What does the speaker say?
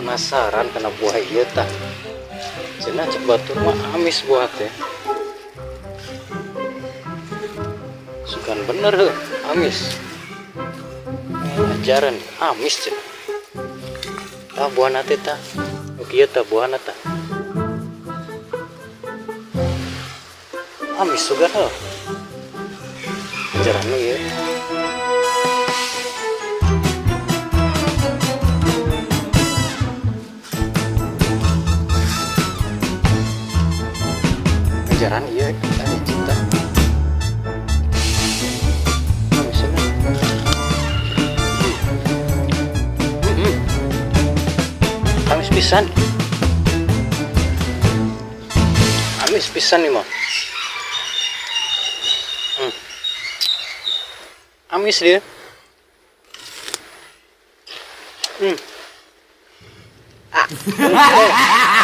penasaran karena buah iya tak cina cek batur mah amis buah teh sukan bener he, amis ajaran amis cina ah buah nate ta oke ta buah nata amis juga he ajaran lu ya ajaran iya ada cinta amis pisan amis pisan nih mah amis dia ah